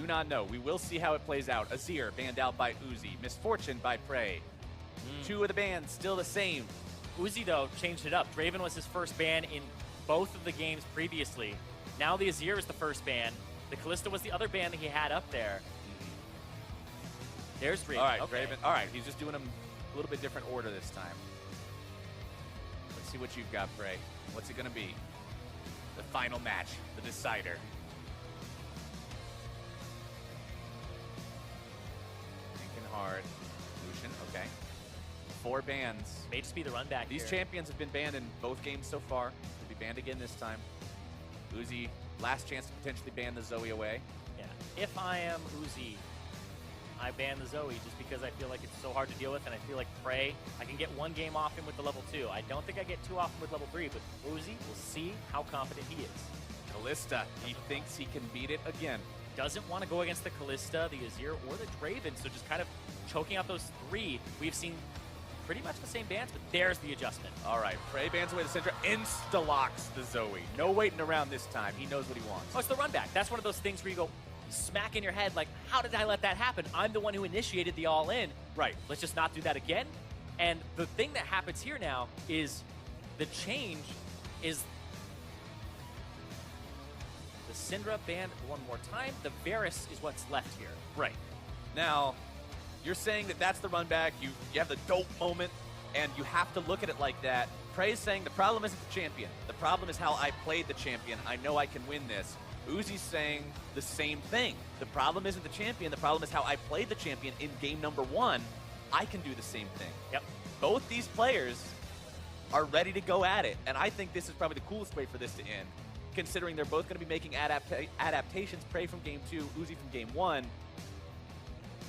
not know. We will see how it plays out. Azir banned out by Uzi. Misfortune by PraY. Two of the bans still the same. Uzi, though, changed it up. Draven was his first ban in both of the games previously. Now the Azir is the first ban. The Kalista was the other ban that he had up there. There's Draven. All right, okay. Draven. All right, he's just doing them a little bit different order this time. Let's see what you've got, PraY. What's it going to be? The final match, the decider. Thinking hard. Lucian, okay. 4 bans. May just be the run back These here. champions have been banned in both games so far. Will be banned again this time. Uzi, last chance to potentially ban the Zoe away. Yeah. If I am Uzi, I ban the Zoe just because I feel like it's so hard to deal with, and I feel like PraY, I can get 1 game off him with the level 2. I don't think I get 2 off him with level 3, but Uzi, we'll see how confident he is. Kalista, he thinks he can beat it again. Doesn't want to go against the Kalista, the Azir, or the Draven, so just kind of choking out those 3. We've seen pretty much the same bans, but there's the adjustment. All right, PraY bans away the Syndra, insta-locks the Zoe. No waiting around this time. He knows what he wants. Oh, it's the run back. That's one of those things where you go smack in your head like, how did I let that happen? I'm the one who initiated the all-in. Right. Let's just not do that again. And the thing that happens here now is the change is the Syndra banned one more time. The Varus is what's left here. Right. Now, you're saying that that's the run back. You have the dope moment, and you have to look at it like that. PraY's saying the problem isn't the champion. The problem is how I played the champion. I know I can win this. Uzi's saying the same thing. The problem isn't the champion. The problem is how I played the champion in game number 1. I can do the same thing. Yep. Both these players are ready to go at it, and I think this is probably the coolest way for this to end, considering they're both going to be making adaptations. PraY from game 2, Uzi from game 1.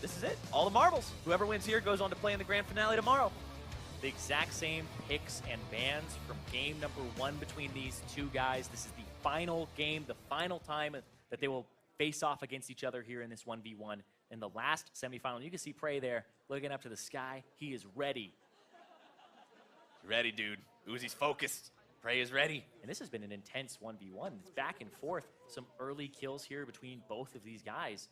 This is it. All the marbles. Whoever wins here goes on to play in the grand finale tomorrow. The exact same picks and bans from game number 1 between these two guys. This is the final game, the final time that they will face off against each other here in this 1v1 in the last semifinal. You can see PraY there looking up to the sky. He is ready. Ready, dude. Uzi's focused. PraY is ready. And this has been an intense 1v1. It's back and forth. Some early kills here between both of these guys.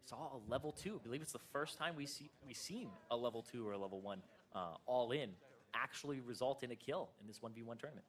Saw a level 2. I believe it's the first time we've seen a level 2 or a level 1 all in actually result in a kill in this 1v1 tournament.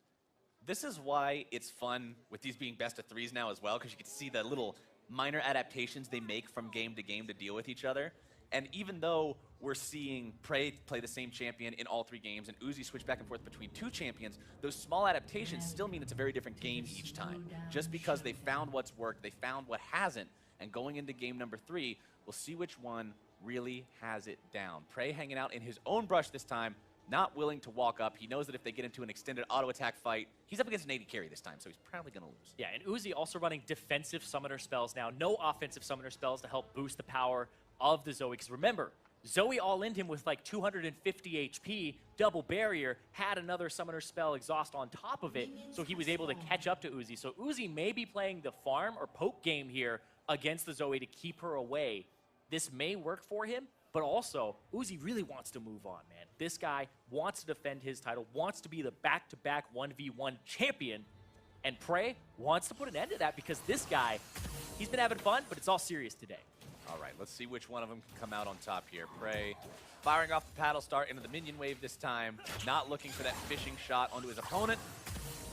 This is why it's fun with these being best of 3s now as well, because you get to see the little minor adaptations they make from game to game to deal with each other. And even though we're seeing PraY play the same champion in all 3 games and Uzi switch back and forth between 2 champions, those small adaptations still mean it's a very different game each time. Just because they found what's worked, they found what hasn't, and going into game number 3, we'll see which one really has it down. PraY hanging out in his own brush this time, not willing to walk up. He knows that if they get into an extended auto attack fight, he's up against an 80 carry this time, so he's probably going to lose. Yeah, and Uzi also running defensive summoner spells now. No offensive summoner spells to help boost the power of the Zoe. Because remember, Zoe all-in'd him with like 250 HP, double barrier, had another summoner spell exhaust on top of it, so he was able to catch up to Uzi. So Uzi may be playing the farm or poke game here against the Zoe to keep her away. This may work for him, but also Uzi really wants to move on, man. This guy wants to defend his title, wants to be the back-to-back 1v1 champion, and PraY wants to put an end to that because this guy, he's been having fun, but it's all serious today. All right, let's see which one of them can come out on top here. PraY firing off the paddle start into the minion wave this time, not looking for that fishing shot onto his opponent.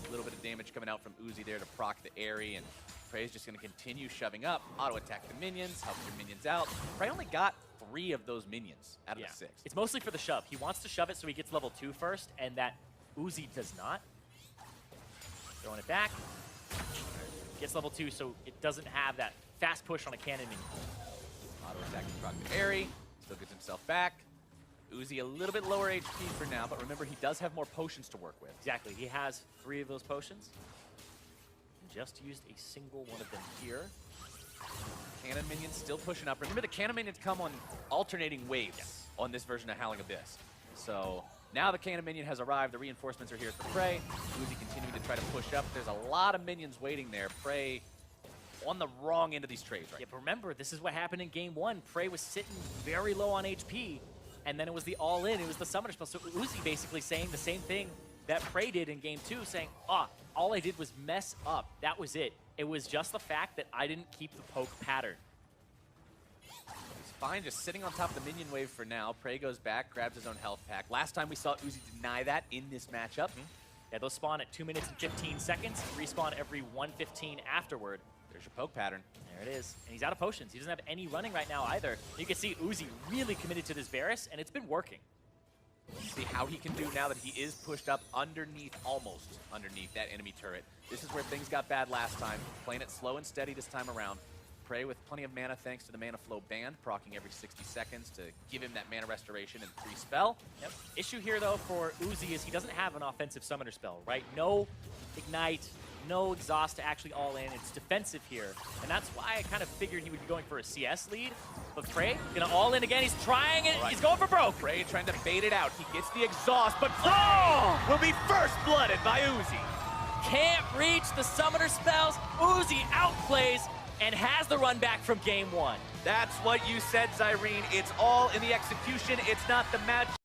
A little bit of damage coming out from Uzi there to proc the Airy, and PraY's just going to continue shoving up, auto-attack the minions, help your minions out. PraY only got 3 of those minions out of the 6. It's mostly for the shove. He wants to shove it so he gets level 2 first, and that Uzi does not. Throwing it back. Gets level 2 so it doesn't have that fast push on a cannon minion. Auto-attack to proc the Airy, still gets himself back. Uzi a little bit lower HP for now, but remember he does have more potions to work with. Exactly. He has 3 of those potions. Just used a single one of them here. Cannon minions still pushing up. Remember, the cannon minions come on alternating waves on this version of Howling Abyss. So now the cannon minion has arrived. The reinforcements are here for PraY. Uzi continuing to try to push up. There's a lot of minions waiting there. PraY on the wrong end of these trades right Yeah, but remember, this is what happened in game 1. PraY was sitting very low on HP, and then it was the all-in. It was the summoner spell. So Uzi basically saying the same thing that PraY did in game 2, saying, all I did was mess up. That was it. It was just the fact that I didn't keep the poke pattern. fine, just sitting on top of the minion wave for now. PraY goes back, grabs his own health pack. Last time we saw Uzi deny that in this matchup. Yeah, they'll spawn at 2 minutes and 15 seconds, respawn every 1:15 afterward. There's your poke pattern. There it is. And he's out of potions. He doesn't have any running right now either. You can see Uzi really committed to this Varus, and it's been working. See how he can do now that he is pushed up underneath, almost underneath that enemy turret. This is where things got bad last time. Playing it slow and steady this time around. PraY with plenty of mana thanks to the mana flow band, proccing every 60 seconds to give him that mana restoration and free spell. Yep. Issue here, though, for Uzi is he doesn't have an offensive summoner spell, right? No Ignite, no Exhaust to actually all in. It's defensive here. And that's why I kind of figured he would be going for a CS lead. But PraY gonna all in again. He's trying it. Right. He's going for broke. PraY trying to bait it out. He gets the exhaust, but PraY will be first blooded by Uzi. Can't reach the summoner spells. Uzi outplays and has the run back from game one. That's what you said, Zyrene. It's all in the execution. It's not the match.